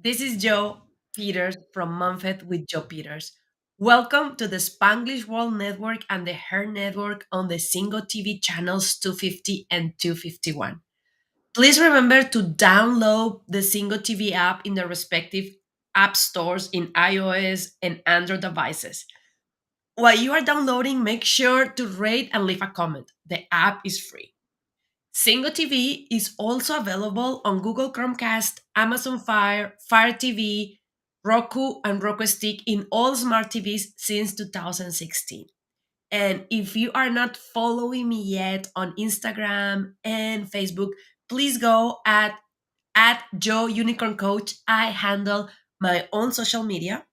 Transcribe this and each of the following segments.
This is Joe Peters from MomFit with Joe Peters. Welcome to the Spanglish World Network and the Her Network on the Single TV channels 250 and 251. Please remember to download the Single TV app in the respective app stores in iOS and Android devices. While you are downloading, make sure to rate and leave a comment. The app is free. Singo TV is also available on Google Chromecast, Amazon Fire, Fire TV, Roku, and Roku Stick in all smart TVs since 2016. And if you are not following me yet on Instagram and Facebook, please go at Joe Unicorn Coach. I handle my own social media,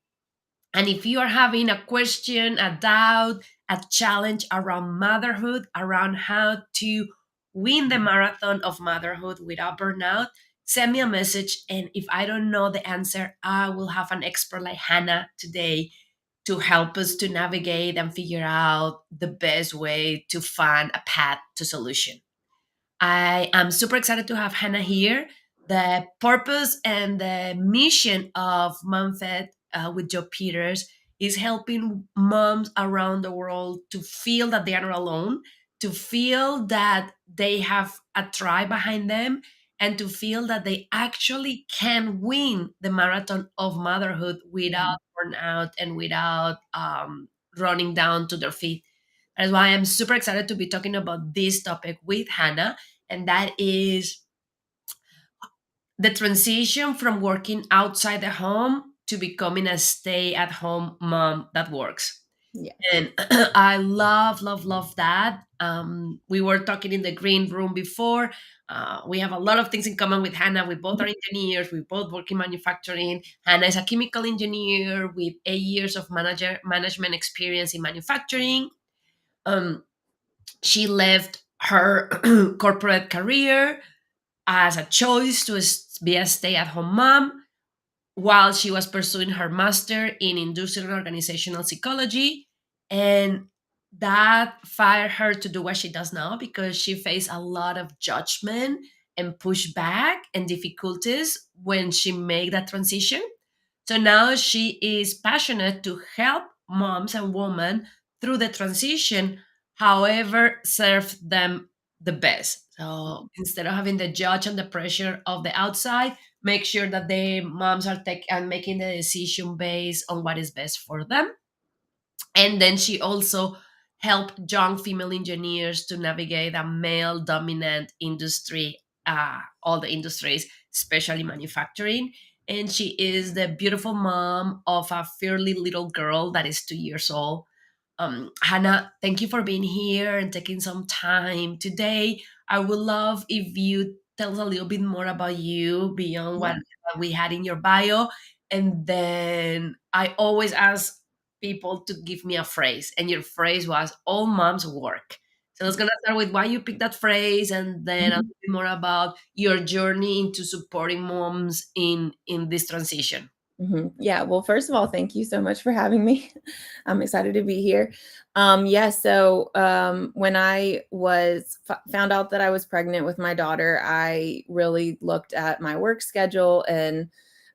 and if you are having a question, a doubt, a challenge around motherhood, around how to win the marathon of motherhood without burnout, send me a message. And if I don't know the answer, I will have an expert like Hannah today to help us to navigate and figure out the best way to find a path to solution. I am super excited to have Hannah here. The purpose and the mission of MomFit with Joe Peters is helping moms around the world to feel that they are not alone, to feel that they have a tribe behind them, and to feel that they actually can win the marathon of motherhood without Mhm. burnout and without running down to their feet. That's why I'm super excited to be talking about this topic with Hannah, and that is the transition from working outside the home to becoming a stay at home mom that works. Yes. And I love that. We were talking in the green room before. We have a lot of things in common with Hannah. We both are engineers. We both work in manufacturing. Hannah is a chemical engineer with 8 years of management experience in manufacturing. Um, she left her corporate career as a choice to be a stay at home mom while she was pursuing her master in industrial and organizational psychology. And that fired her to do what she does now because she faced a lot of judgment and pushback and difficulties when she made that transition. So now she is passionate to help moms and women through the transition, however, serve them the best. So instead of having the judge and the pressure of the outside, make sure that the moms are and making the decision based on what is best for them. And then she also helped young female engineers to navigate a male dominant industry, all the industries, especially manufacturing. And she is the beautiful mom of a fairly little girl that is 2 years old. Hannah, thank you for being here and taking some time today. I would love if you tell us a little bit more about you beyond Yeah. what we had in your bio. And then I always ask people to give me a phrase, and your phrase was "all moms work." So let's gonna start with why you picked that phrase, and then a little Mhm. bit more about your journey into supporting moms in this transition. Yeah. Well, first of all, thank you so much for having me. I'm excited to be here. When I found out that I was pregnant with my daughter, I really looked at my work schedule and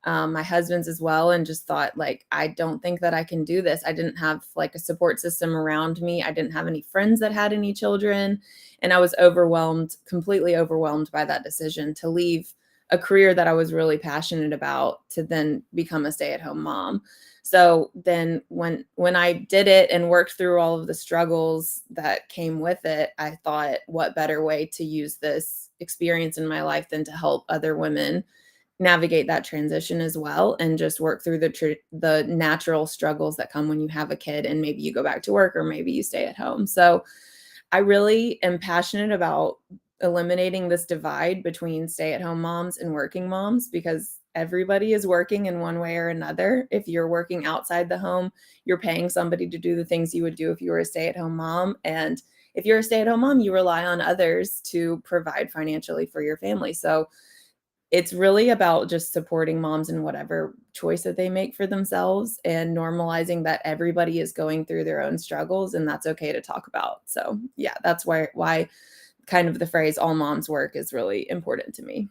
my husband's as well, and just thought, like, I don't think that I can do this. I didn't have like a support system around me. I didn't have any friends that had any children, and I was overwhelmed, completely overwhelmed by that decision to leave a career that I was really passionate about to then become a stay-at-home mom. So then when I did it and worked through all of the struggles that came with it, I thought, what better way to use this experience in my life than to help other women navigate that transition as well, and just work through the natural struggles that come when you have a kid and maybe you go back to work or maybe you stay at home. So I really am passionate about eliminating this divide between stay-at-home moms and working moms, because everybody is working in one way or another. If you're working outside the home, you're paying somebody to do the things you would do if you were a stay-at-home mom. And if you're a stay-at-home mom, you rely on others to provide financially for your family. So it's really about just supporting moms in whatever choice that they make for themselves, and normalizing that everybody is going through their own struggles and that's okay to talk about. So, yeah, that's why kind of the phrase "all moms work" is really important to me.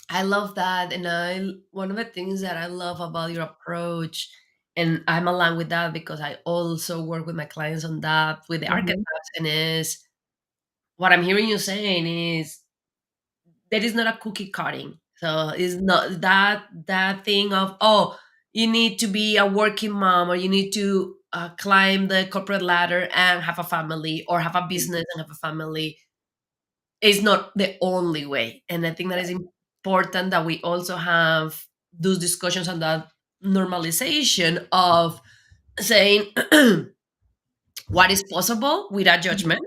I love that. And one of the things that I love about your approach, and I'm aligned with that because I also work with my clients on that with the Mhm. archetypes, and is what I'm hearing you saying is there is not a cookie cutting. So it's not that thing of, oh, you need to be a working mom, or you need to climb the corporate ladder and have a family, or have a business and have a family, is not the only way. And I think that is important that we also have those discussions and that normalization of saying what is possible without Mhm. judgment.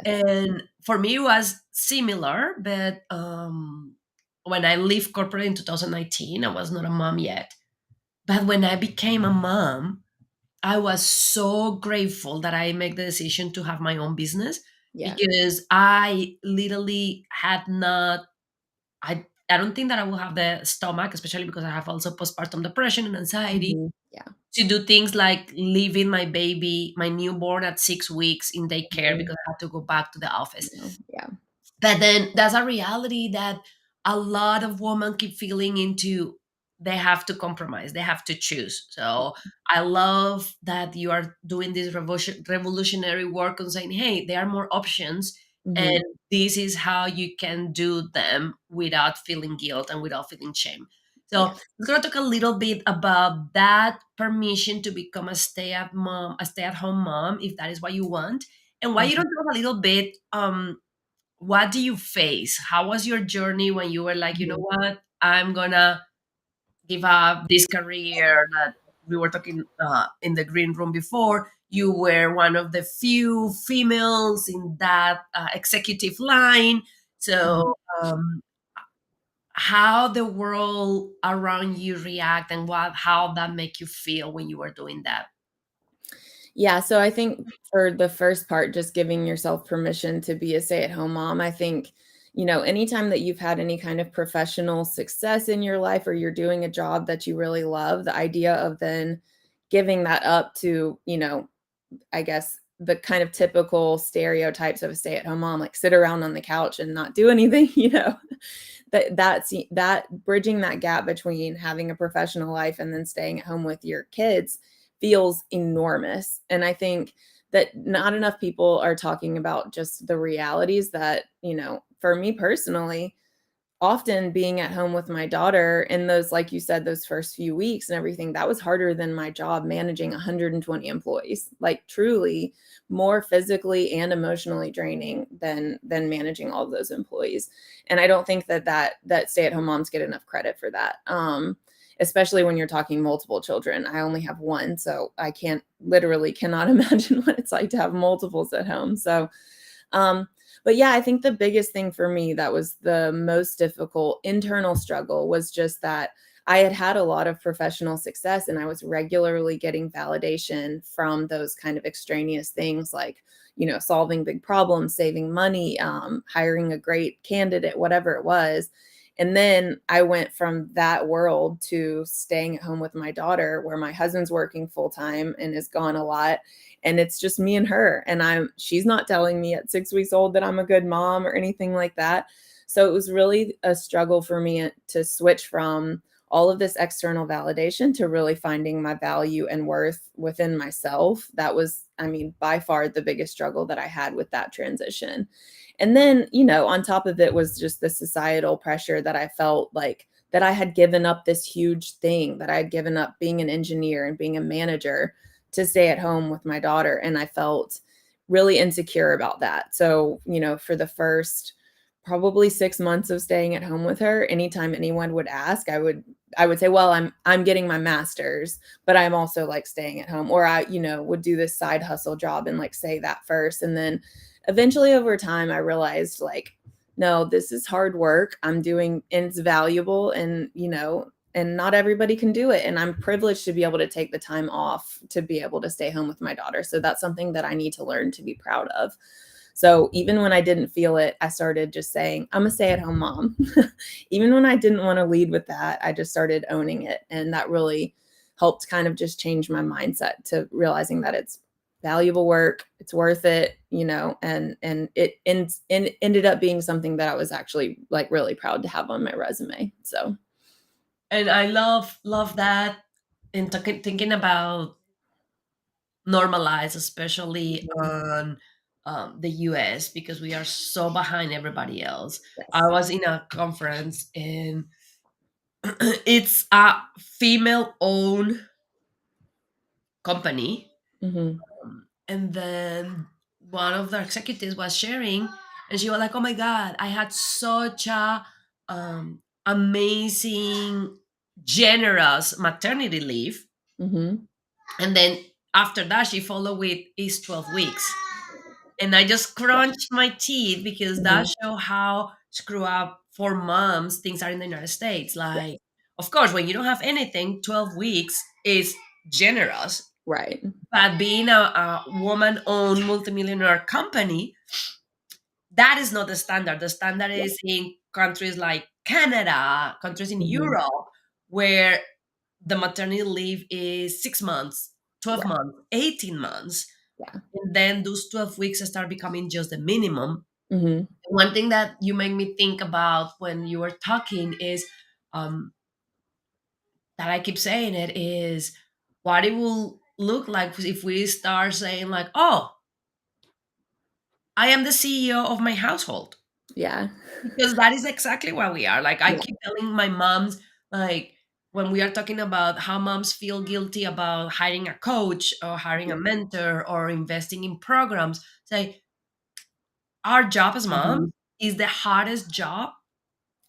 Yes. And for me, it was similar, but when I left corporate in 2019, I was not a mom yet. But when I became a mom, I was so grateful that I made the decision to have my own business, Yeah. because I literally had not, I don't think that I will have the stomach, especially because I have also postpartum depression and anxiety, Mhm. Yeah. to do things like leaving my baby, my newborn, at 6 weeks in daycare Mhm. because I had to go back to the office. No. Yeah. But then that's a reality that a lot of women keep feeling into. They have to compromise, they have to choose. So I love that you are doing this revolutionary work on saying, hey, there are more options, Mhm. and this is how you can do them without feeling guilt and without feeling shame. So Yes. we're going to talk a little bit about that permission to become a stay-at-home mom, if that is what you want, and why you Mhm. don't talk a little bit, what do you face? How was your journey when you were like, you know Mhm. what, I'm gonna give up this career that we were talking in the green room before? You were one of the few females in that executive line. Mhm. So, how the world around you react, and how that make you feel when you were doing that? Yeah, so I think for the first part, just giving yourself permission to be a stay-at-home mom, I think, anytime that you've had any kind of professional success in your life or you're doing a job that you really love, the idea of then giving that up to, I guess the kind of typical stereotypes of a stay-at-home mom, like sit around on the couch and not do anything, that bridging that gap between having a professional life and then staying at home with your kids feels enormous. And I think that not enough people are talking about just the realities that, for me personally, often being at home with my daughter in those, like you said, those first few weeks and everything, that was harder than my job managing 120 employees. Like truly more physically and emotionally draining than managing all of those employees. And I don't think that stay-at-home moms get enough credit for that. Especially when you're talking multiple children. I only have one, so I cannot imagine what it's like to have multiples at home. So um, but yeah, I think the biggest thing for me that was the most difficult internal struggle was just that I had had a lot of professional success and I was regularly getting validation from those kind of extraneous things like, solving big problems, saving money, hiring a great candidate, whatever it was. And then I went from that world to staying at home with my daughter, where my husband's working full time and is gone a lot, and it's just me and her, and she's not telling me at 6 weeks old that I'm a good mom or anything like that. So it was really a struggle for me to switch from all of this external validation to really finding my value and worth within myself. That was, I mean, by far the biggest struggle that I had with that transition. And then, on top of it was just the societal pressure that I felt like that I had given up this huge thing, that I had given up being an engineer and being a manager to stay at home with my daughter. And I felt really insecure about that. So, for the first probably 6 months of staying at home with her, anytime anyone would ask, I would say, well, I'm getting my master's, but I'm also like staying at home. Or I, would do this side hustle job and like say that first. And then eventually over time, I realized like, no, this is hard work. I'm doing, and it's valuable. And, and not everybody can do it. And I'm privileged to be able to take the time off to be able to stay home with my daughter. So that's something that I need to learn to be proud of. So even when I didn't feel it, I started just saying, I'm a stay at home mom. Even when I didn't want to lead with that, I just started owning it. And that really helped kind of just change my mindset to realizing that valuable work. It's worth it, and ended up being something that I was actually like really proud to have on my resume. So, And I love that. And thinking about normalize, especially mhm, on the US, because we are so behind everybody else. I yes. was in a conference and it's a female owned company. Mhm. And then one of the executives was sharing, and she was like, "Oh my God, I had such a amazing, generous maternity leave." Mhm. And then after that, she followed with is 12 weeks. And I just Yeah. crunched my teeth because that Mhm. show how screw up for moms things are in the United States. Yeah. Like, of course, when you don't have anything, 12 weeks is generous. Right. But being a woman-owned multimillionaire company, that is not the standard. The standard Yeah. is in countries like Canada, countries in Mhm. Europe, where the maternity leave is 6 months, 12 Right. months, 18 months. Yeah. And then those 12 weeks start becoming just the minimum. Mhm. One thing that you make me think about when you were talking is um, that I keep saying it is what it will look like if we start saying like, oh, I am the CEO of my household. Yeah. Because that is exactly what we are. Like I Yeah. keep telling my moms, like when we are talking about how moms feel guilty about hiring a coach or hiring a mentor or investing in programs, say our job as mom Mhm. is the hardest job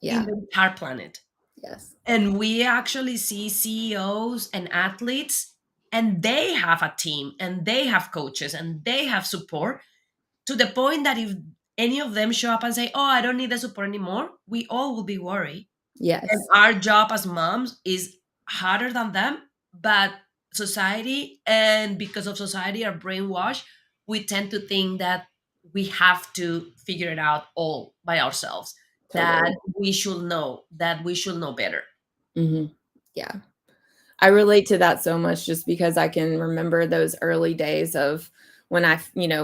in Yeah. the entire planet. Yes. And we actually see CEOs and athletes, and they have a team and they have coaches and they have support to the point that if any of them show up and say, oh, I don't need the support anymore, we all will be worried. And Yes. our job as moms is harder than them, but society, and because of society are brainwashed, we tend to think that we have to figure it out all by ourselves, that Totally. we should know better. Mhm. Yeah. I relate to that so much just because I can remember those early days of when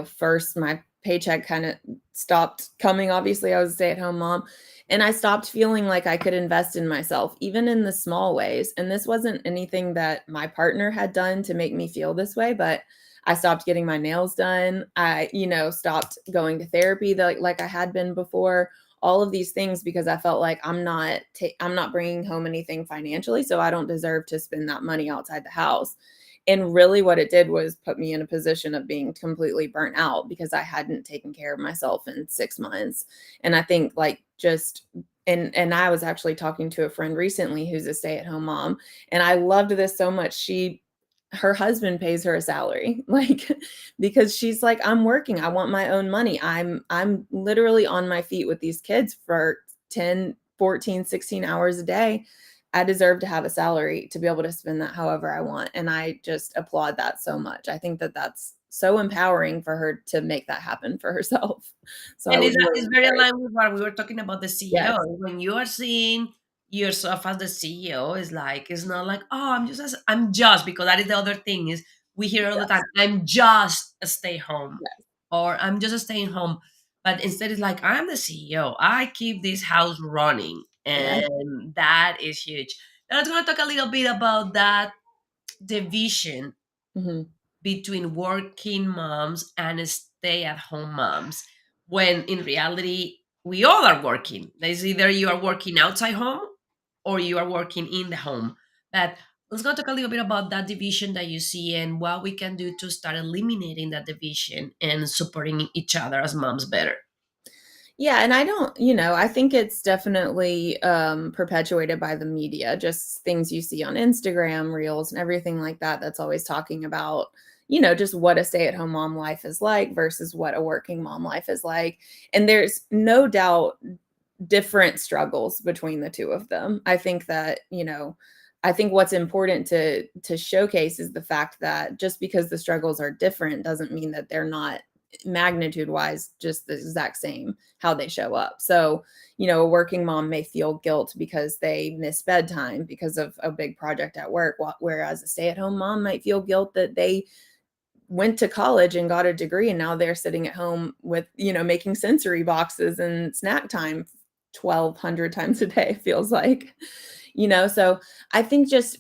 first my paycheck kinda stopped coming. Obviously, I was a stay-at-home mom, and I stopped feeling like I could invest in myself, even in the small ways, and this wasn't anything that my partner had done to make me feel this way, but I stopped getting my nails done. I stopped going to therapy like I had been before, all of these things because I felt like I'm not bringing home anything financially, so I don't deserve to spend that money outside the house. And really what it did was put me in a position of being completely burnt out because I hadn't taken care of myself in 6 months. And I think like just and I was actually talking to a friend recently who's a stay-at-home mom, and I loved this so much. Her husband pays her a salary, like, because she's like, "I'm working, I want my own money. I'm literally on my feet with these kids for 10, 14, 16 hours a day. I deserve to have a salary to be able to spend that however I want." And I just applaud that so much. I think that that's so empowering for her to make that happen for herself. So I And was it's really very very aligned with what we were talking about the CEO. yes, When you are seeing yourself as the CEO, it's not like, oh, I'm just because that is the other thing is we hear all the time, yes, I'm just a stay home yes, or I'm just a staying home. But instead it's like I'm the CEO. I keep this house running. yes, And that is huge. Now let's gonna talk a little bit about that division mhm, between working moms and stay at home moms when in reality we all are working. There's either you are working outside home or you are working in the home. But let's go talk a little bit about that division that you see and what we can do to start eliminating that division and supporting each other as moms better. yeah, and I think it's definitely, perpetuated by the media, just things you see on Instagram, Reels, and everything like that that's always talking about, just what a stay-at-home mom life is like versus what a working mom life is like, and there's no doubt different struggles between the two of them. I think what's important to showcase is the fact that just because the struggles are different doesn't mean that they're not magnitude wise just the exact same how they show up. So, a working mom may feel guilt because they miss bedtime because of a big project at work, whereas a stay-at-home mom might feel guilt that they went to college and got a degree, and now they're sitting at home with, making sensory boxes and snack time 1,200 times a day, feels like. So I think just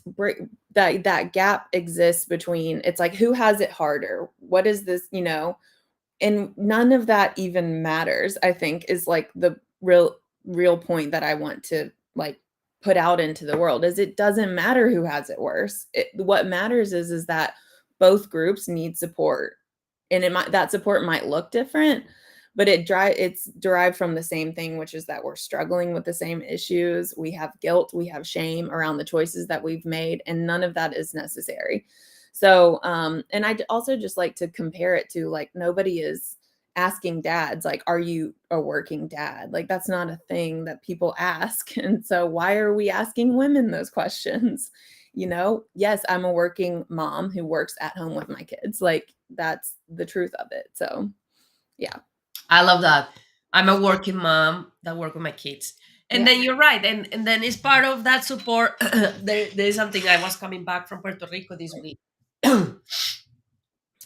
that gap exists between, it's like, who has it harder? What is this, and none of that even matters, I think, is like the real point that I want to like put out into the world, is it doesn't matter who has it worse. What matters is that both groups need support. And that support might look different, but it's derived from the same thing, which is that we're struggling with the same issues. We have guilt, we have shame around the choices that we've made, and none of that is necessary. So, and also just like to compare it to, like, nobody is asking dads, like, are you a working dad? Like, that's not a thing that people ask. And so why are we asking women those questions? Yes, I'm a working mom who works at home with my kids. Like, that's the truth of it. So, yeah. I love that. I'm a working mom that work with my kids. And Yeah. then you're right. And then it's part of that support. There is something. I was coming back from Puerto Rico this week. And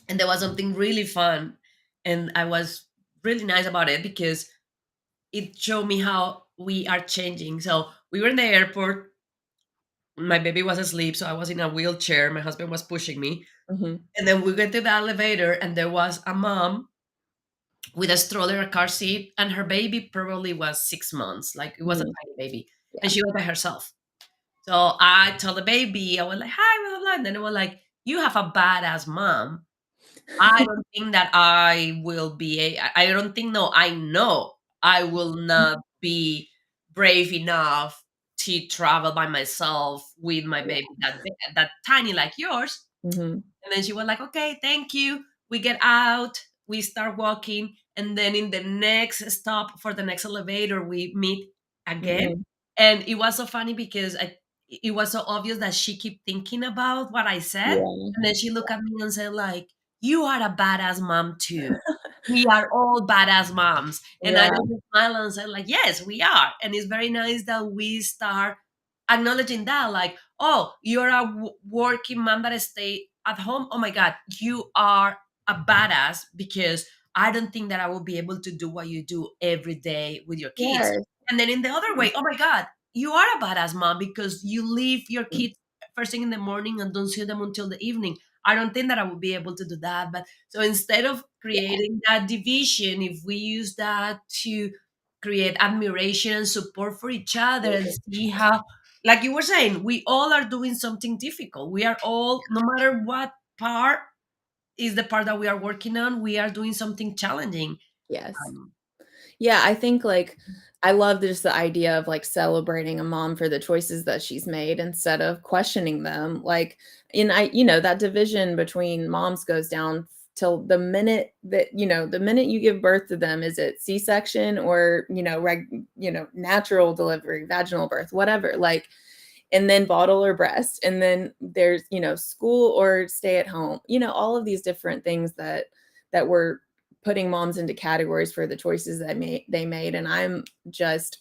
there was something really fun. And I was really nice about it because it showed me how we are changing. So we were in the airport. My baby was asleep. So I was in a wheelchair. My husband was pushing me. Mhm. And then we went to the elevator, and there was a mom with a stroller, a car seat, and her baby probably was 6 months. Like, it was a Mhm. tiny baby, and Yeah. she was by herself. So I told the baby, I was like, "Hi," blah, blah, blah. And then I was like, "You have a badass mom." I don't think that I will be. I don't think. No, I know I will not be brave enough to travel by myself with my Yeah. baby that big, that tiny like yours. Mhm. And then she was like, okay, thank you. We get out, we start walking. And then in the next stop for the next elevator, we meet again. Mhm. And it was so funny because it was so obvious that she kept thinking about what I said. Yeah. And then she looked at me and said, like, you are a badass mom too. We are all badass moms. And I Yeah. just smiled and said, like, yes, we are. And it's very nice that we start acknowledging that, like, oh, you're a working mom that stay at home. Oh my God, you are a badass, because I don't think that I will be able to do what you do every day with your kids. Yes. And then in the other way, oh my God, you are a badass mom because you leave your Mhm. kids first thing in the morning and don't see them until the evening. I don't think that I would be able to do that. But so instead of Yeah. creating that division, if we use that to create admiration and support for each other and see how, like you were saying, we all are doing something difficult. We are all, no matter what part is the part that we are working on, we are doing something challenging. Yes. Um, Yeah, I think, like, I love just the idea of, like, celebrating a mom for the choices that she's made instead of questioning them, like, and that division between moms goes down till the minute you give birth to them, is it C-section or, natural delivery, vaginal birth, whatever, like, and then bottle or breast, and then there's, school or stay at home, all of these different things that we're putting moms into categories for the choices that they made. And I'm just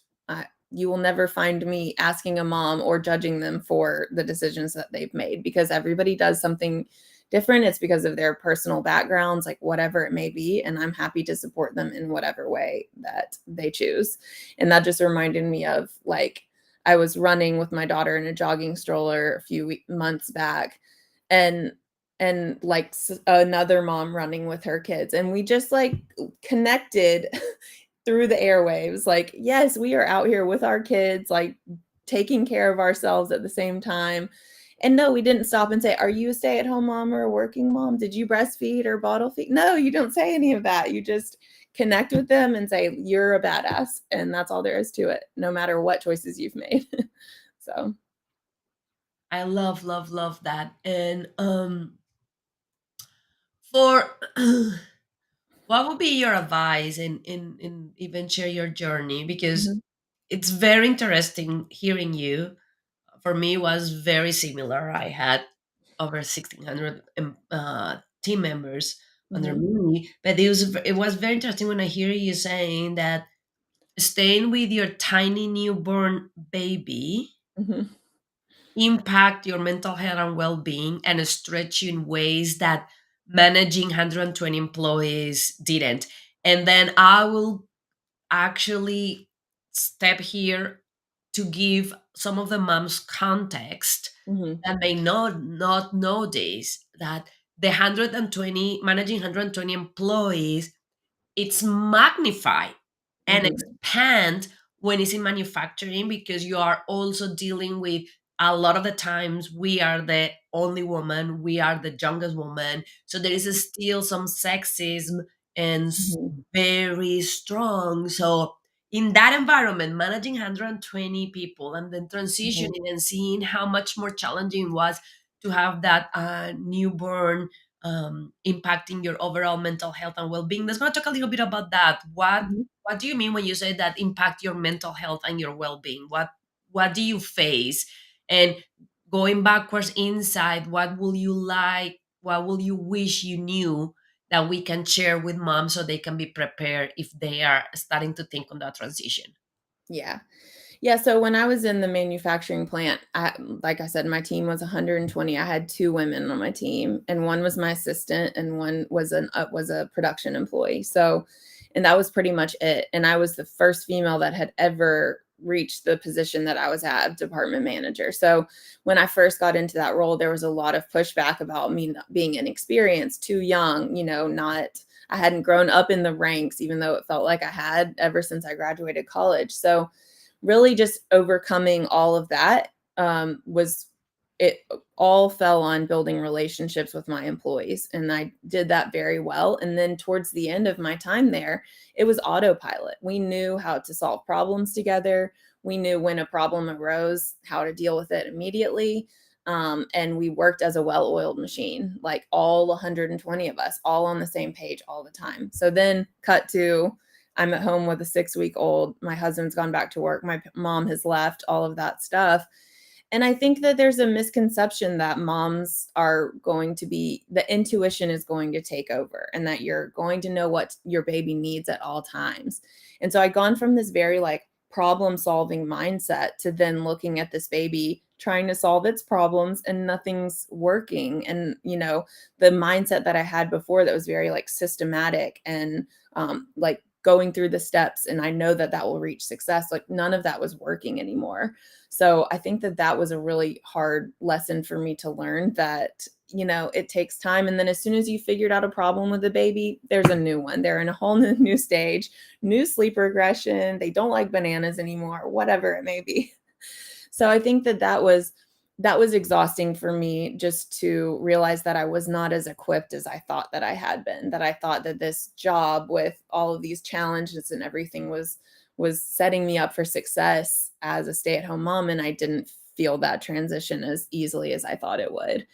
you will never find me asking a mom or judging them for the decisions that they've made, because everybody does something different. It's because of their personal backgrounds, like whatever it may be, and I'm happy to support them in whatever way that they choose. And that just reminded me of, like, I was running with my daughter in a jogging stroller a few months back, and like another mom running with her kids, and we just like connected through the airwaves, like, yes, we are out here with our kids, like taking care of ourselves at the same time. And no, we didn't stop and say, are you a stay-at-home mom or a working mom? Did you breastfeed or bottle feed? No, you don't say any of that. You just connect with them and say, you're a badass, and that's all there is to it, no matter what choices you've made. So, I love, love, love that. And for what would be your advice in even share your journey? Because mhm, it's very interesting hearing you. For me, it was very similar. I had over 1,600 team members under mhm, me, but it was very interesting when I hear you saying that staying with your tiny newborn baby mhm, impact your mental health and well-being and stretch you in ways that managing 120 employees didn't. And then I will actually step here to give some of the moms context Mhm. that may not know this, that the 120 managing 120 employees, it's magnified and Mhm. expand when it's in manufacturing, because you are also dealing with, a lot of the times we are the only woman, we are the youngest woman, so there is still some sexism and Mhm. very strong. So in that environment, managing 120 people and then Mhm. transitioning and seeing how much more challenging it was to have that newborn, impacting your overall mental health and well-being. Let's going to talk a little bit about that. Mhm. What do you mean when you say that impact your mental health and your well-being? What do you face? And going backwards inside, what will you like? What will you wish you knew that we can share with moms so they can be prepared if they are starting to think on that transition? Yeah. Yeah, so when I was in the manufacturing plant, like I said, my team was 120. I had 2 women on my team, and one was my assistant, and one was a production employee. So, and that was pretty much it. And I was the first female that had ever reached the position that I was at, department manager. So, when I first got into that role, there was a lot of pushback about me not being inexperienced, too young, not I hadn't grown up in the ranks, even though it felt like I had ever since I graduated college. So, really just overcoming all of that, was it all fell on building relationships with my employees, and I did that very well. And then towards the end of my time there, it was autopilot. We knew how to solve problems together. We knew when a problem arose, how to deal with it immediately. And we worked as a well-oiled machine, like all 120 of us, all on the same page all the time. So then cut to I'm at home with a 6-week old. My husband's gone back to work. My mom has left, all of that stuff. And I think that there's a misconception that moms are going to be, the intuition is going to take over and that you're going to know what your baby needs at all times. And so I gone from this very like problem solving mindset to then looking at this baby trying to solve its problems and nothing's working. And, the mindset that I had before that was very like systematic and like going through the steps and I know that that will reach success, like none of that was working anymore. So I think that that was a really hard lesson for me to learn that, it takes time. And then as soon as you figured out a problem with the baby, there's a new one. They're in a whole new stage, new sleep regression. They don't like bananas anymore, whatever it may be. So I think that that was exhausting for me just to realize that I was not as equipped as I thought that I had been, that I thought that this job with all of these challenges and everything was setting me up for success as a stay-at-home mom, and I didn't feel that transition as easily as I thought it would.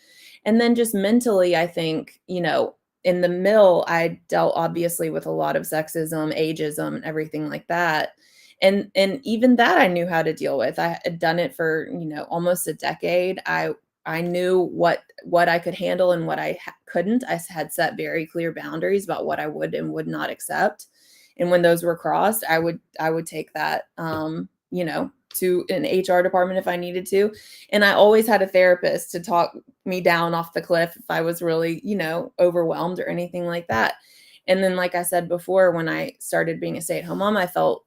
And then just mentally, I think, in the middle, I dealt obviously with a lot of sexism, ageism, and everything like that. And even that I knew how to deal with. I had done it for, almost a decade. I knew what I could handle and what I couldn't. Had set very clear boundaries about what I would and would not accept. And when those were crossed, I would take that to an HR department if I needed to. And I always had a therapist to talk me down off the cliff if I was really, overwhelmed or anything like that. And then, like I said before, when I started being a stay at home mom, I felt,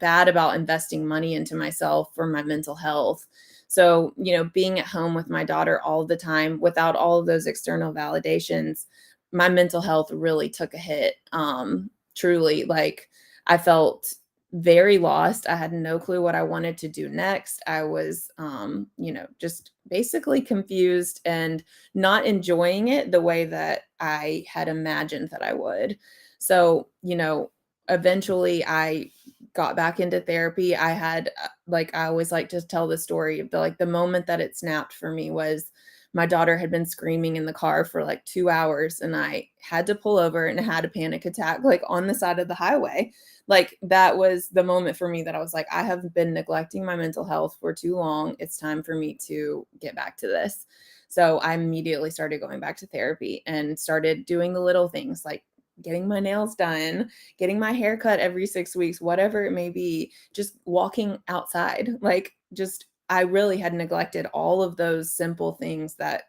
bad about investing money into myself for my mental health. So, being at home with my daughter all the time without all of those external validations, my mental health really took a hit. Truly, like I felt very lost. I had no clue what I wanted to do next. I was, just basically confused and not enjoying it the way that I had imagined that I would. So, eventually I got back into therapy. I had, like, I always like to tell the story of the moment that it snapped for me was my daughter had been screaming in the car for like 2 hours and I had to pull over and had a panic attack, like on the side of the highway. Like that was the moment for me that I was like, I have been neglecting my mental health for too long. It's time for me to get back to this. So I immediately started going back to therapy and started doing the little things like getting my nails done, getting my hair cut every 6 weeks, whatever it may be, just walking outside. Like just I really had neglected all of those simple things that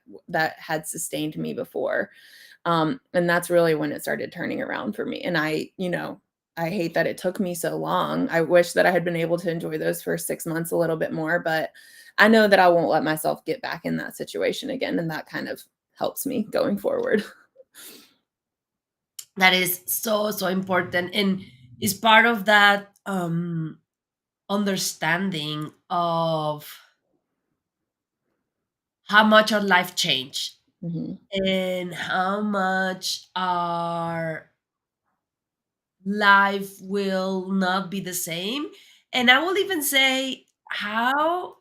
had sustained me before. And that's really when it started turning around for me. And I hate that it took me so long. I wish that I had been able to enjoy those first 6 months a little bit more, but I know that I won't let myself get back in that situation again. And that kind of helps me going forward. That is so, so important. And is part of that understanding of how much our life changed Mhm. and how much our life will not be the same. And I will even say how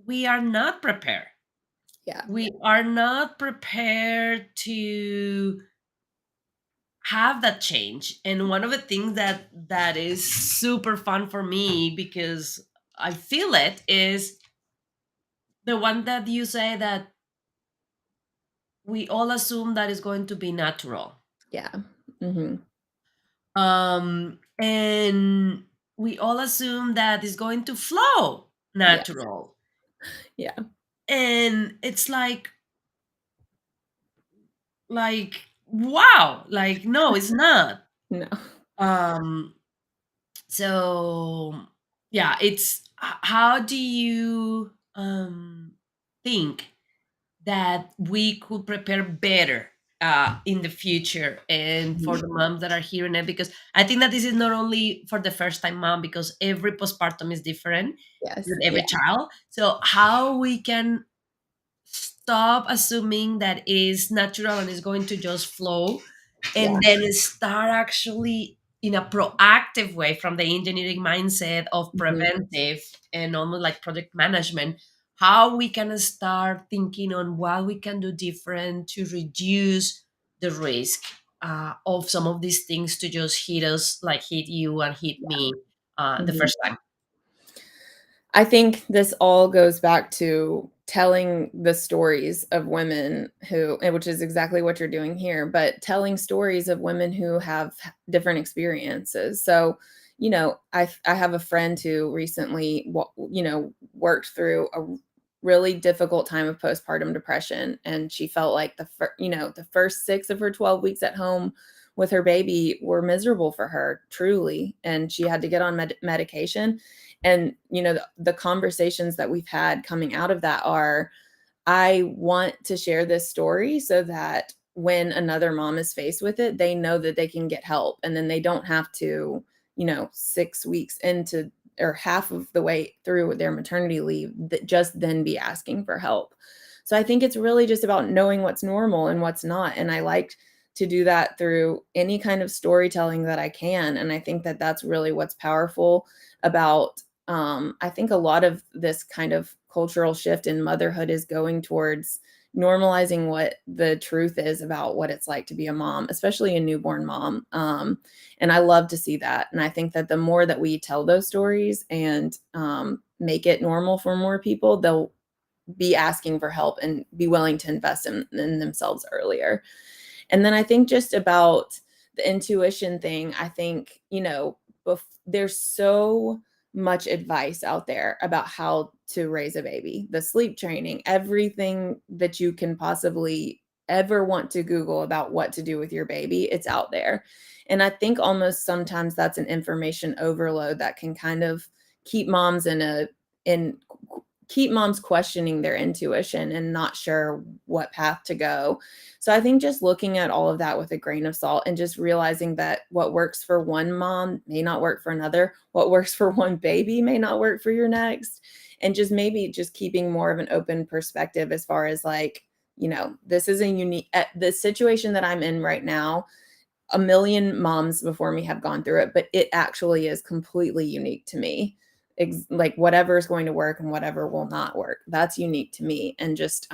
we are not prepared. Yeah. We are not prepared to have that change. And one of the things that is super fun for me because I feel it is the one that you say that we all assume that is going to be natural. Yeah. Mhm. And we all assume that is going to flow Yeah. natural. Yeah. And it's like wow, like no, it's not. No. Um so yeah, it's how do you think that we could prepare better in the future and for Mhm. the moms that are hearing it, because I think that this is not only for the first time mom, because every postpartum is different Yes. with every Yeah. child. So how we can stop assuming that is natural and is going to just flow, and Yeah. then start actually in a proactive way from the engineering mindset of Mhm. preventive and almost like project management, how we can start thinking on what we can do different to reduce the risk of some of these things to just hit us, like hit you and hit Yeah. me the Mhm. first time. I think this all goes back to telling the stories of women who, and which is exactly what you're doing here, but telling stories of women who have different experiences. So, I have a friend who recently, worked through a really difficult time of postpartum depression, and she felt like the first 6 of her 12 weeks at home with her baby were miserable for her, truly, and she had to get on medication. And the conversations that we've had coming out of that are, I want to share this story so that when another mom is faced with it, they know that they can get help, and then they don't have to, 6 weeks into or half of the way through their maternity leave, that just then be asking for help. So I think it's really just about knowing what's normal and what's not, and I like to do that through any kind of storytelling that I can, and I think that that's really what's powerful about, I think a lot of this kind of cultural shift in motherhood is going towards normalizing what the truth is about what it's like to be a mom, especially a newborn mom. And I love to see that. And I think that the more that we tell those stories and make it normal for more people, they'll be asking for help and be willing to invest in themselves earlier. And then I think just about the intuition thing, I think, there's so much advice out there about how to raise a baby, the sleep training, everything that you can possibly ever want to Google about what to do with your baby, it's out there. And I think almost sometimes that's an information overload that can kind of keep moms in keep moms questioning their intuition and not sure what path to go. So I think just looking at all of that with a grain of salt and just realizing that what works for one mom may not work for another, what works for one baby may not work for your next, and just maybe just keeping more of an open perspective as far as like, this is a unique the situation that I'm in right now. A million moms before me have gone through it, but it actually is completely unique to me. Like whatever is going to work and whatever will not work, that's unique to me. And just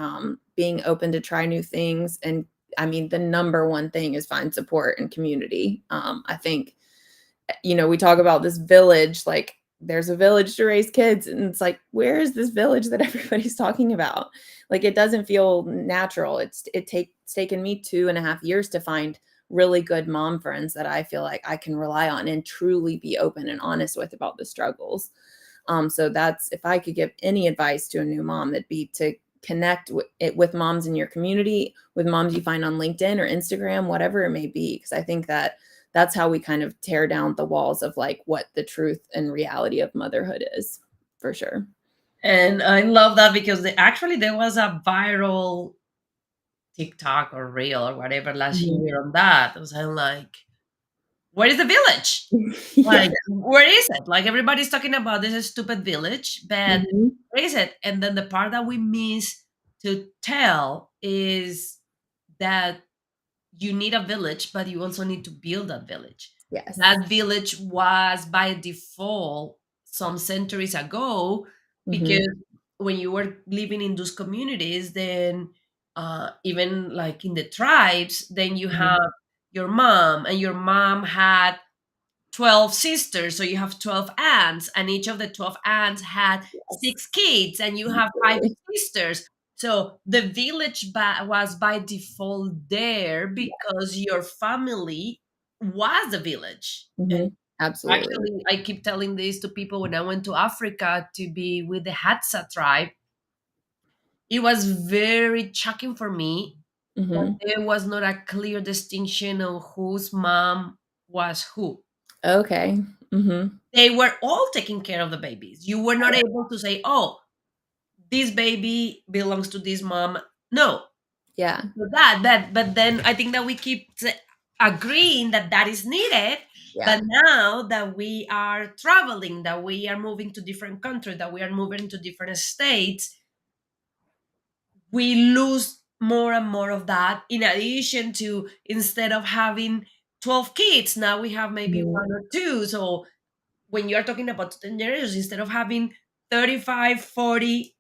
being open to try new things. And I mean, the number one thing is find support and community. I think, we talk about this village, like there's a village to raise kids. And it's like, where is this village that everybody's talking about? Like, it doesn't feel natural. It's taken me 2.5 years to find really good mom friends that I feel like I can rely on and truly be open and honest with about the struggles. So that's, if I could give any advice to a new mom, it'd be to connect with moms in your community, with moms you find on LinkedIn or Instagram, whatever it may be. Because I think that that's how we kind of tear down the walls of like what the truth and reality of motherhood is, for sure. And I love that because actually there was a viral TikTok or reel or whatever last Mhm. year on that. I was like, where is the village? Yeah. Like, where is it? Like everybody's talking about this stupid village, but Mhm. where is it? And then the part that we miss to tell is that you need a village, but you also need to build that village. Yes. That village was by default some centuries ago, Mhm. because when you were living in those communities, then even like in the tribes, then you Mhm. have your mom, and your mom had 12 sisters, so you have 12 aunts, and each of the 12 aunts had Yes. 6 kids, and you have 5 Absolutely. sisters. So the village was by default there Yeah. because your family was the village. And Mhm. Absolutely. actually, I keep telling this to people when I went to Africa to be with the Hadza tribe. It was very shocking for me that Mhm. there was not a clear distinction of whose mom was who. Okay. Mhm. They were all taking care of the babies. You were not able to say, "Oh, this baby belongs to this mom." No, Yeah. but then I think that we keep agreeing that that is needed. Yeah. But now that we are traveling, that we are moving to different countries, that we are moving to different states, we lose more and more of that. In addition to, instead of having 12 kids, now we have maybe Mhm. one or two. So when you're talking about 10 generations, instead of having 35, 40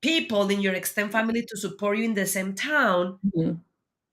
people in your extended family to support you in the same town, Mhm.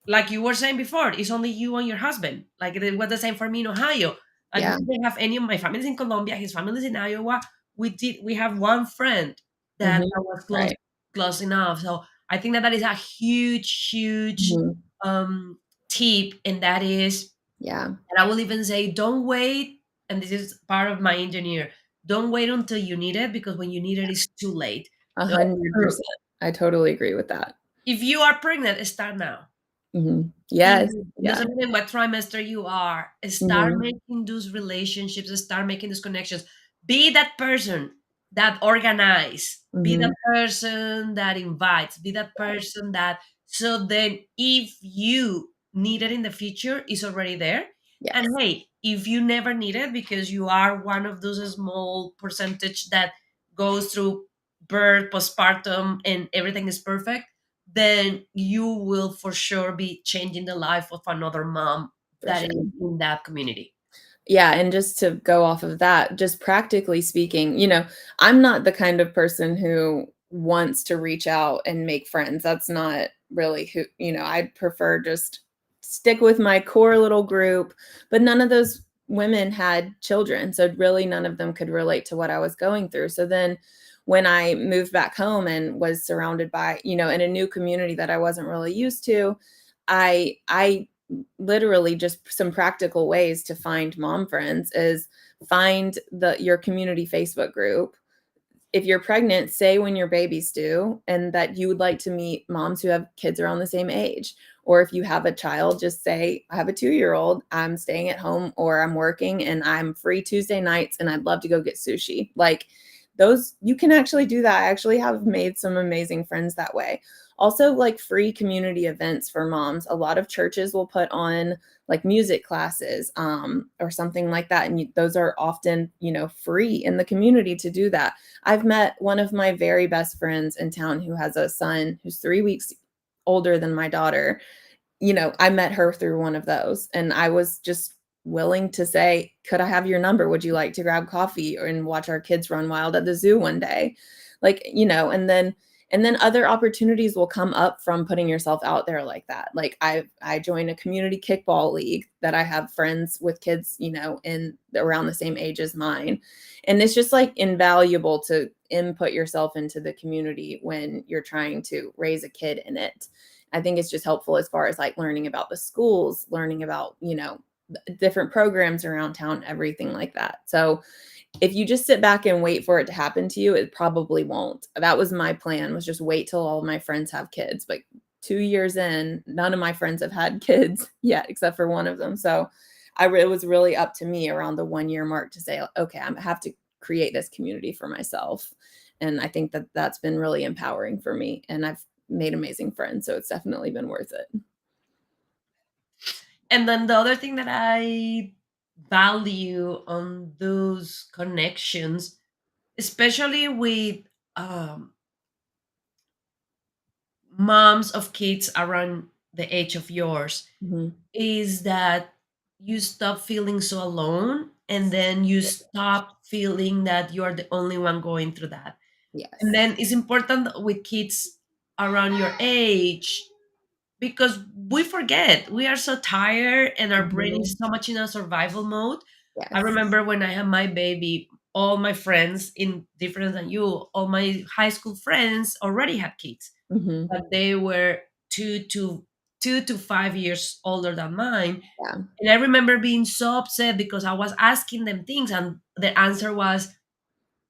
like you were saying before, it's only you and your husband. Like it was the same for me in Ohio. Like we Yeah. didn't have any of my family's in Colombia, his family's in Iowa. We have one friend Mhm. that was Right. close enough. So I think that that is a huge Mhm. um tip, and that is, Yeah. and I will even say, don't wait. And this is part of my engineer. Don't wait until you need it, because when you need it, it's too late. So 100%. I totally agree with that. if you are pregnant, start now. Mhm. It Yes. Yeah. doesn't matter what trimester you are. Start Mhm. making those relationships. Start making those connections. Be that person that organize. Be that Mhm. person that invites. Be that person that, so then if you need it in the future, it's already there. And Yes. hey, if you never need it because you are one of those small percentage that goes through birth, postpartum, and everything is perfect, then you will for sure be changing the life of another mom For that is sure. in that community. Yeah, and just to go off of that, just practically speaking, I'm not the kind of person who wants to reach out and make friends. That's not really who, I'd prefer just stick with my core little group, but none of those women had children, so really none of them could relate to what I was going through. So then when I moved back home and was surrounded by, in a new community that I wasn't really used to, I literally just some practical ways to find mom friends is find your community Facebook group. If you're pregnant, say when your baby's due and that you would like to meet moms who have kids around the same age. Or if you have a child, just say, I have a 2-year-old, I'm staying at home or I'm working and I'm free Tuesday nights and I'd love to go get sushi. Like those, you can actually do that. I actually have made some amazing friends that way. Also, like free community events for moms. A lot of churches will put on like music classes or something like that. And those are often, free in the community to do that. I've met one of my very best friends in town who has a son who's 3 weeks older than my daughter. I met her through one of those, and I was just willing to say, "Could I have your number? Would you like to grab coffee and watch our kids run wild at the zoo one day?" Like, and then other opportunities will come up from putting yourself out there like that. Like I joined a community kickball league that I have friends with kids, in around the same age as mine. And it's just like invaluable to input yourself into the community when you're trying to raise a kid in it. I think it's just helpful as far as like learning about the schools, learning about, different programs around town, everything like that. So if you just sit back and wait for it to happen to you, it probably won't. That was my plan, was just wait till all of my friends have kids. But 2 years in, none of my friends have had kids yet except for one of them. So it was really up to me around the 1 year mark to say, okay, I have to create this community for myself. And I think that that's been really empowering for me. And I've made amazing friends. So it's definitely been worth it. And then the other thing that I value on those connections, especially with um, moms of kids around the age of yours, Mhm. is that you stop feeling so alone, and then you stop feeling that you're the only one going through that. And Yes. then it's important with kids around your age, because we forget, we are so tired and our brain Mhm. is so much in a survival mode. I Yes. remember when I had my baby, all my friends, in different than you, all my high school friends already had kids, Mhm. but they were 2 to 5 years older than mine. Yeah. And I remember being so upset because I was asking them things, and the answer was,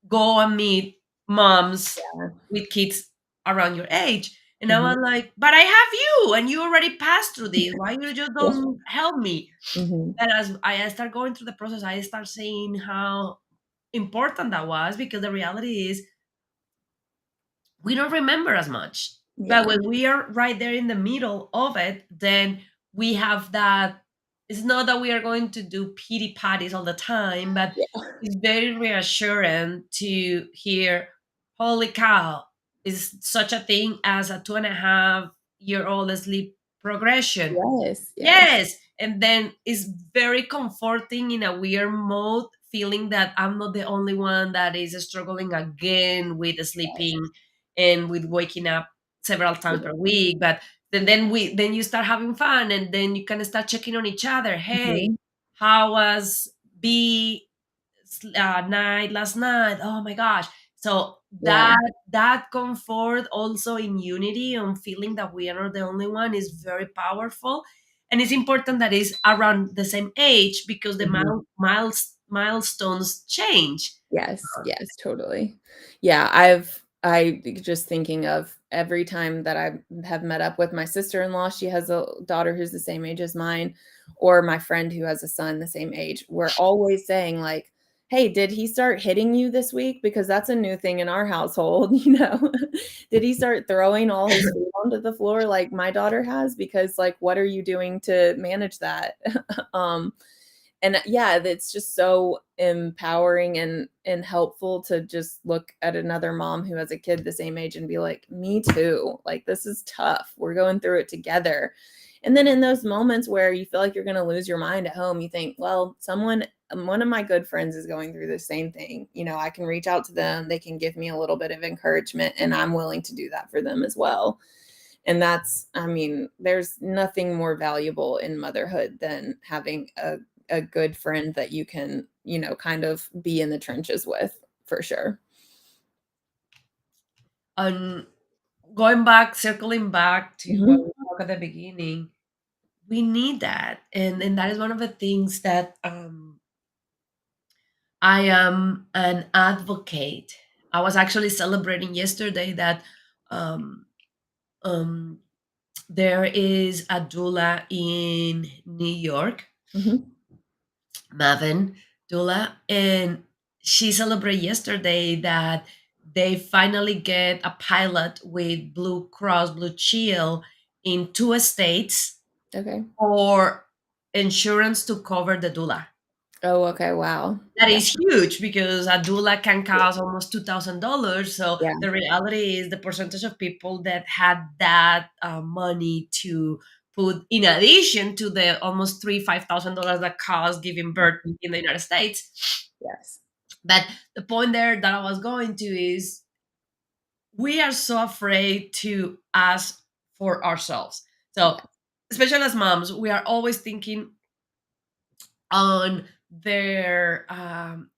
go and meet moms Yeah. with kids around your age. And I Mhm. was like, but I have you, and you already passed through this. Why you just Yeah. don't help me? Mhm. And as I start going through the process, I start seeing how important that was, because the reality is we don't remember as much. But Yeah. when we are right there in the middle of it, then we have that. It's not that we are going to do pity patties all the time, but Yeah. it's very reassuring to hear, holy cow, is such a thing as a 2.5-year old sleep progression. Yes. Yes. Yes, and then it's very comforting in a weird mode, feeling that I'm not the only one that is struggling again with Yes. sleeping and with waking up several times per week. But then you start having fun, and then you can start checking on each other. Hey, Mhm. how was B night last night? Oh my gosh! So Yeah. that comfort, also in unity, on feeling that we are not the only one, is very powerful. And it's important that it's around the same age, because the Mhm. milestones change. Yes, yes, totally. Yeah, I just thinking of every time that I have met up with my sister-in-law, she has a daughter who's the same age as mine, or my friend who has a son the same age. We're always saying like, "Hey, did he start hitting you this week? Because that's a new thing in our household, you know? Did he start throwing all his food onto the floor like my daughter has? Because like, what are you doing to manage that?" Um, and yeah, it's just so empowering and helpful to just look at another mom who has a kid the same age and be like, me too, like this is tough, we're going through it together. And then in those moments where you feel like you're going to lose your mind at home, you think, well, one of my good friends is going through the same thing, you know, I can reach out to them, they can give me a little bit of encouragement, and I'm willing to do that for them as well. And that's, I mean, there's nothing more valuable in motherhood than having a good friend that you can, you know, kind of be in the trenches with, for sure. And going back, circling back to what Mhm, we talked at the beginning, we need that, and that is one of the things that I am an advocate. I was actually celebrating yesterday that um, um, there is a doula in New York, mhm. Maven doula, and she celebrated yesterday that they finally get a pilot with Blue Cross Blue Shield in 2 states Okay. for insurance to cover the doula. Oh, okay, wow. That Yeah, is huge, because a doula can cost almost $2,000. So yeah, the reality is the percentage of people that had that money to put in addition to the almost $5,000 that cost giving birth mhm, in the United States. yes, But the point there that I was going to is, we are so afraid to ask for ourselves. So yeah, especially as moms, we are always thinking on their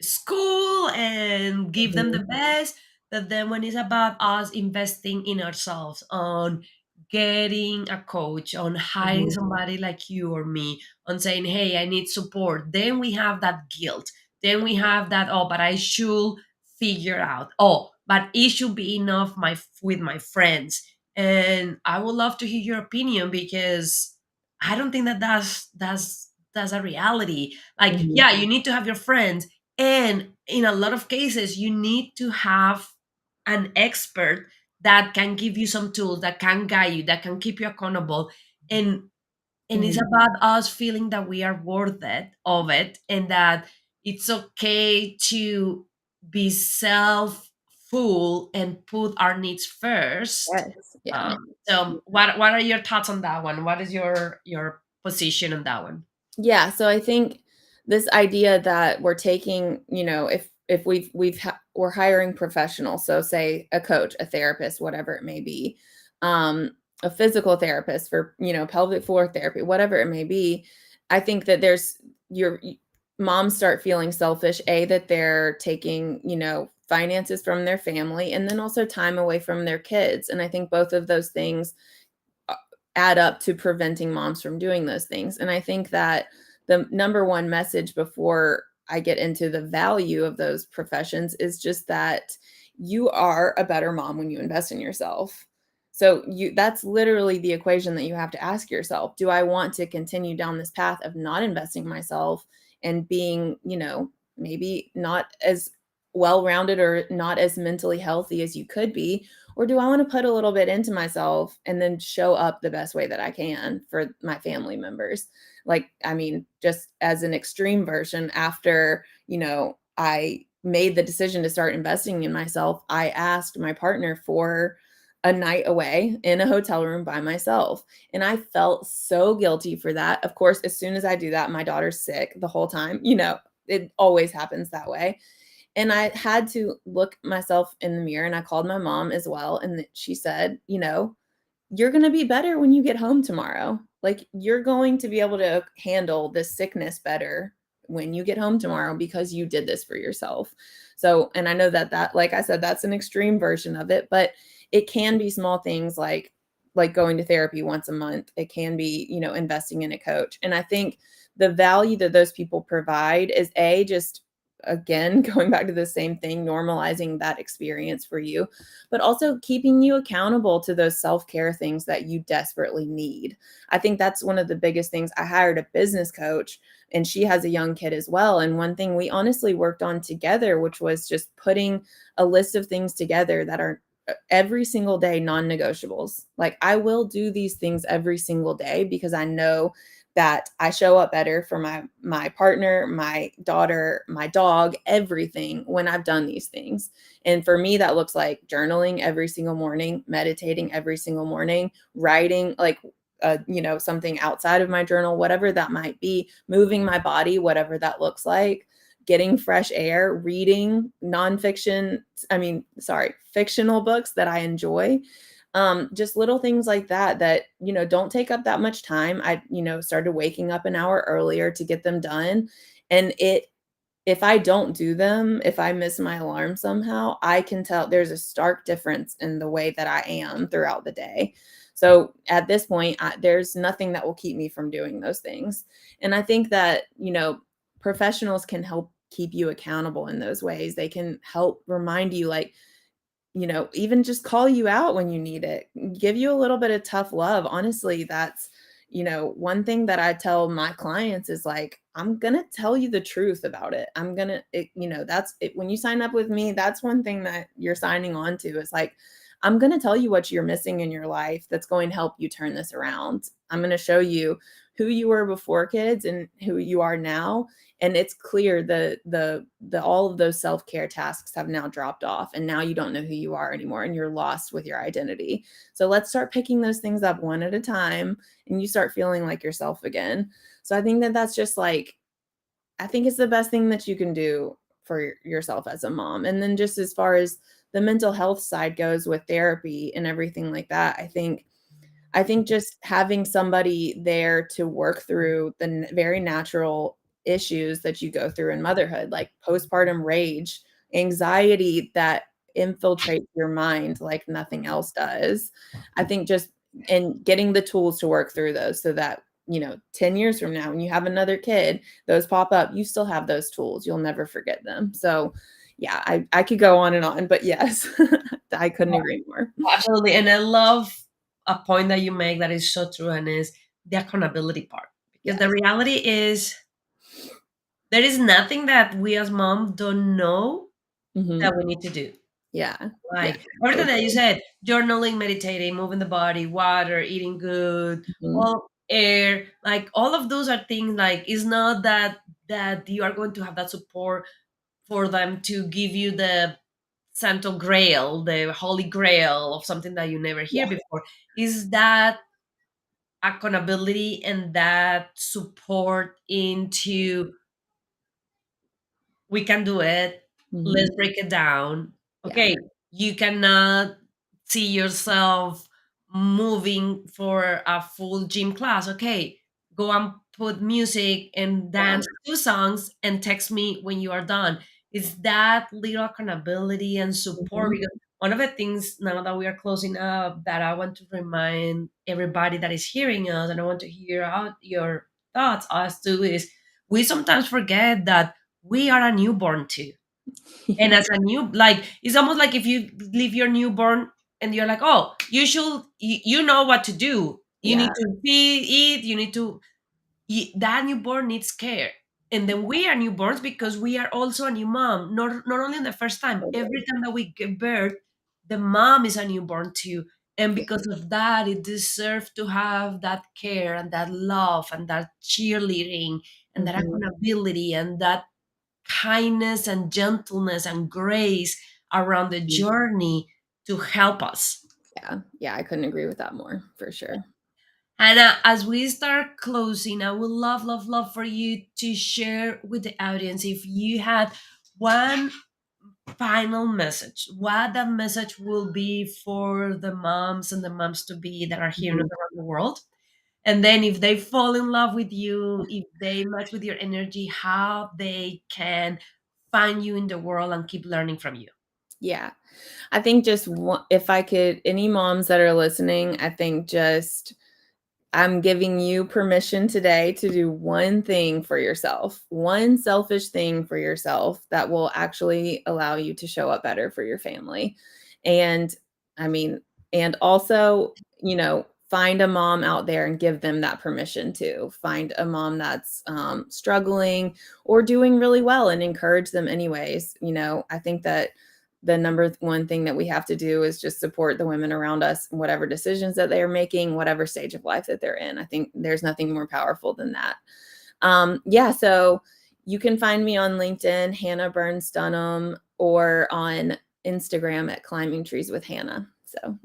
school and give them the mhm, best. But then when it's about us investing in ourselves, on getting a coach, on hiring Mhm. somebody like you or me, on saying, hey, I need support, then we have that guilt. Then we have that, oh, but I should figure out. Oh, but it should be enough with my friends. And I would love to hear your opinion, because I don't think that that's a reality. Like, Mhm. yeah, you need to have your friends, and in a lot of cases, you need to have an expert that can give you some tools, that can guide you, that can keep you accountable. And it's Mhm. about us feeling that we are worth it of it, and that it's okay to be self full and put our needs first. Yes. Yeah. So what are your thoughts on that one? What is your position on that one? Yeah, so I think this idea that we're taking, if we're hiring professionals, so say a coach, a therapist, whatever it may be, a physical therapist for, pelvic floor therapy, whatever it may be. I think that moms start feeling selfish, that they're taking, finances from their family, and then also time away from their kids. And I think both of those things uh, add up to preventing moms from doing those things. And I think that the number one message before I get into the value of those professions is just that you are a better mom when you invest in yourself. So that's literally the equation that you have to ask yourself. Do I want to continue down this path of not investing in myself and being, maybe not as well-rounded or not as mentally healthy as you could be? Or do I want to put a little bit into myself and then show up the best way that I can for my family members? Like, I mean, just as an extreme version, after, I made the decision to start investing in myself, I asked my partner for a night away in a hotel room by myself. And I felt so guilty for that. Of course, as soon as I do that, my daughter's sick the whole time. It always happens that way. And I had to look myself in the mirror, and I called my mom as well, and she said, "You're gonna be better when you get home tomorrow. Like, you're going to be able to handle this sickness better when you get home tomorrow because you did this for yourself." So, and I know that like I said, that's an extreme version of it, but it can be small things like going to therapy once a month. It can be, investing in a coach. And I think the value that those people provide is just again going back to the same thing, normalizing that experience for you, but also keeping you accountable to those self-care things that you desperately need. I think that's one of the biggest things. I hired a business coach, and she has a young kid as well. And one thing we honestly worked on together, which was just putting a list of things together that are every single day non-negotiables. Like, I will do these things every single day because I know that I show up better for my partner, my daughter, my dog, everything when I've done these things. And for me, that looks like journaling every single morning, meditating every single morning, writing like something outside of my journal, whatever that might be, moving my body, whatever that looks like, getting fresh air, reading nonfiction, fictional books that I enjoy. Just little things like that, don't take up that much time. I, started waking up an hour earlier to get them done. And if I don't do them, if I miss my alarm somehow, I can tell there's a stark difference in the way that I am throughout the day. So at this point, there's nothing that will keep me from doing those things. And I think that, professionals can help keep you accountable in those ways. They can help remind you, like, even just call you out when you need it, give you a little bit of tough love. Honestly, that's, one thing that I tell my clients is like, I'm going to tell you the truth about it. I'm going to, that's it. When you sign up with me, that's one thing that you're signing on to is like, I'm going to tell you what you're missing in your life that's going to help you turn this around. I'm going to show you who you were before kids and who you are now, and it's clear the all of those self-care tasks have now dropped off, and now you don't know who you are anymore, and you're lost with your identity. So let's start picking those things up one at a time, and you start feeling like yourself again. So I think that that's just like, I think it's the best thing that you can do for yourself as a mom. And then just as far as the mental health side goes with therapy and everything like that, I think just having somebody there to work through the very natural issues that you go through in motherhood, like postpartum rage, anxiety that infiltrates your mind like nothing else does. I think just and getting the tools to work through those so that, 10 years from now, when you have another kid, those pop up, you still have those tools. You'll never forget them. So, yeah, I could go on and on, but yes, I couldn't agree more. Absolutely. And I love a point that you make that is so true, and is the accountability part. Because the Yes. reality is there is nothing that we as mom don't know that Mhm. we need to do. Yeah. Yeah. Like So everything that you true. said, journaling, meditating, moving the body, water, eating good, Mhm. all air, like all of those are things, like it's not that you are going to have that support for them to give you the Santo Grail, the Holy Grail of something that you never hear Yeah. before. Is that accountability and that support into we can do it. Mhm. Let's break it down. Yeah. Okay, you cannot see yourself moving for a full gym class. Okay, go and put music and Yeah. dance 2 songs and text me when you are done. It's that little accountability and support, Mhm. because one of the things now that we are closing up that I want to remind everybody that is hearing us, and I want to hear out your thoughts as to, is we sometimes forget that we are a newborn too. And Yeah. as a new, like, it's almost like if you leave your newborn and you're like, oh, you know what to do. You Yeah. need to feed, eat, you need to, that newborn needs care. And then we are newborns because we are also a new mom. Not only the first time, every Totally. time that we give birth, the mom is a newborn too. And Yeah. because of that, it deserves to have that care and that love and that cheerleading and that Mhm. accountability and that kindness and gentleness and grace around the Mhm. journey to help us. Yeah. Yeah, I couldn't agree with that more, for sure. And as we start closing, I would love, love, love for you to share with the audience if you had one final message, what that message will be for the moms and the moms to be that are hearing us Mhm. around the world. And then if they fall in love with you, if they match with your energy, how they can find you in the world and keep learning from you. Yeah. I think just one if I could any moms that are listening, I think just I'm giving you permission today to do one thing for yourself, one selfish thing for yourself that will actually allow you to show up better for your family. And I mean, and also, find a mom out there and give them that permission too. Find a mom that's struggling or doing really well and encourage them anyways. I think that the number one thing that we have to do is just support the women around us in whatever decisions that they're making, whatever stage of life that they're in. I think there's nothing more powerful than that. Yeah, so you can find me on LinkedIn, Hannah Burns Dunham, or on Instagram at Climbing Trees with Hannah. So,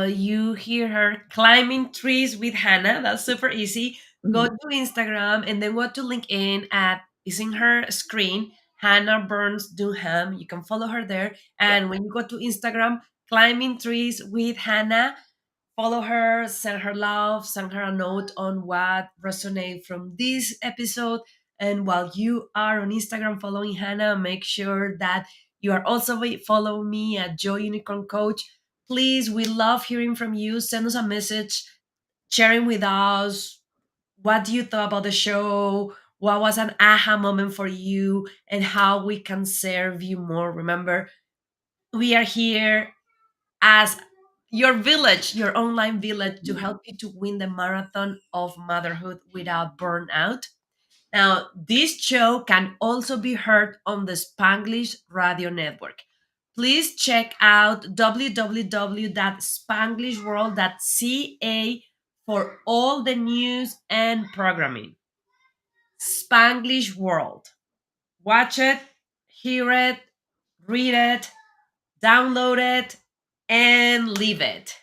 You hear her climbing trees with Hannah. That's super easy. Go mhm, to Instagram and then go to LinkedIn at is in her screen, Hannah Burns Dunham. You can follow her there. yeah, And when you go to Instagram, climbing trees with Hannah, follow her, send her love, send her a note on what resonated from this episode. And while you are on Instagram following Hannah, make sure that you are also follow me at Joy Unicorn Coach. Please, we love hearing from you. Send us a message, sharing with us what do you thought about the show, what was an aha moment for you, and how we can serve you more. Remember, we are here as your village, your online village, to help you to win the marathon of motherhood without burnout. Now, this show can also be heard on the Spanglish Radio Network. Please check out www.spanglishworld.ca for all the news and programming. Spanglish World. Watch it, hear it, read it, download it, and leave it.